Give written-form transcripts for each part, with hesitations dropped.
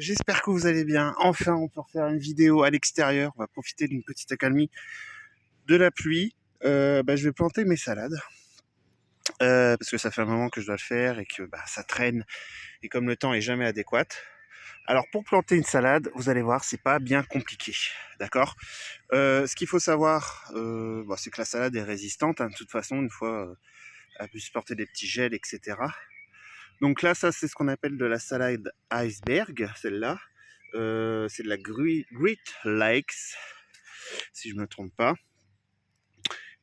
j'espère que vous allez bien. Enfin, on peut refaire une vidéo à l'extérieur. On va profiter d'une petite accalmie de la pluie. Je vais planter mes salades. Parce que ça fait un moment que je dois le faire et que ça traîne. Et comme le temps est jamais adéquat. Alors pour planter une salade, vous allez voir, c'est pas bien compliqué. D'accord. Ce qu'il faut savoir, c'est que la salade est résistante. Hein, de toute façon, une fois, elle peut supporter des petits gels, etc. Donc là, ça, c'est ce qu'on appelle de la salade iceberg, celle-là. C'est de la Great Lakes, si je me trompe pas.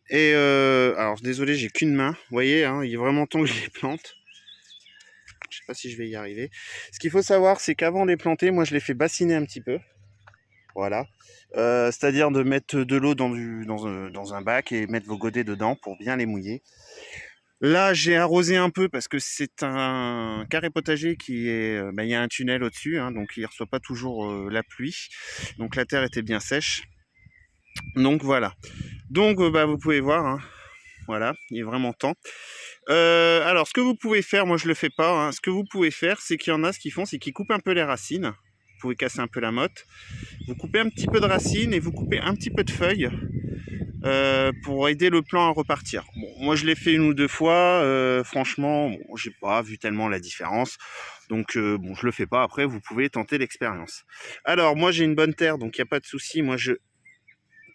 Et alors, désolé, j'ai qu'une main. Vous voyez, hein, il est vraiment temps que je les plante. Je sais pas si je vais y arriver. Ce qu'il faut savoir, c'est qu'avant de les planter, moi, je les fais bassiner un petit peu. Voilà. C'est-à-dire de mettre de l'eau dans un bac et mettre vos godets dedans pour bien les mouiller. Là, j'ai arrosé un peu parce que c'est un carré potager qui est... il y a un tunnel au-dessus, hein, donc il ne reçoit pas toujours la pluie. Donc la terre était bien sèche. Donc voilà. Donc vous pouvez voir, hein, voilà, il est vraiment temps. Alors, ce que vous pouvez faire, moi je le fais pas, hein, ce que vous pouvez faire, c'est qu'il y en a, ce qu'ils font, c'est qu'ils coupent un peu les racines. Vous pouvez casser un peu la motte. Vous coupez un petit peu de racines et vous coupez un petit peu de feuilles. Pour aider le plant à repartir. Bon, moi je l'ai fait une ou deux fois, franchement, j'ai pas vu tellement la différence, donc je le fais pas. Après, vous pouvez tenter l'expérience. Alors moi j'ai une bonne terre, donc il n'y a pas de souci. Moi je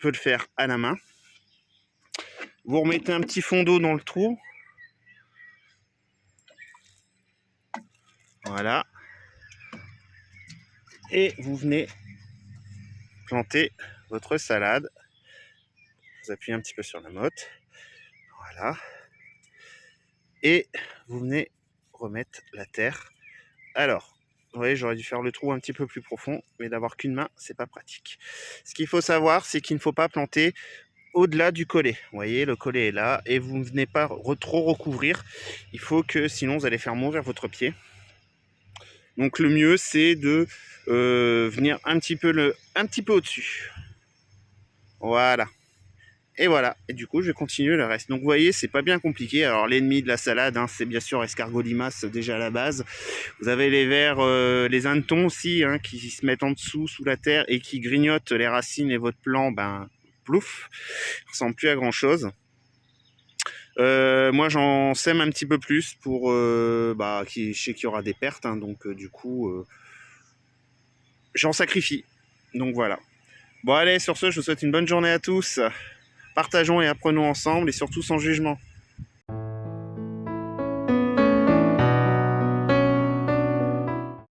peux le faire à la main. Vous remettez un petit fond d'eau dans le trou. Voilà. Et vous venez planter votre salade. Vous appuyez un petit peu sur la motte. Voilà. Et vous venez remettre la terre. Alors, vous voyez, j'aurais dû faire le trou un petit peu plus profond, mais d'avoir qu'une main, c'est pas pratique. Ce qu'il faut savoir, c'est qu'il ne faut pas planter au-delà du collet. Vous voyez, le collet est là, et vous ne venez pas trop recouvrir. Il faut que, sinon, vous allez faire mourir votre pied. Donc le mieux, c'est de venir un petit peu au-dessus. Voilà. Et voilà, et du coup je vais continuer le reste. Donc vous voyez, c'est pas bien compliqué. Alors l'ennemi de la salade, hein, c'est bien sûr escargot limace déjà à la base. Vous avez les vers, les hannetons aussi, hein, qui se mettent en dessous, sous la terre, et qui grignotent les racines et votre plant, plouf, ça ressemble plus à grand chose. Moi j'en sème un petit peu plus pour, je sais qu'il y aura des pertes, hein, donc du coup j'en sacrifie. Donc voilà. Bon allez, sur ce, je vous souhaite une bonne journée à tous. Partageons et apprenons ensemble et surtout sans jugement.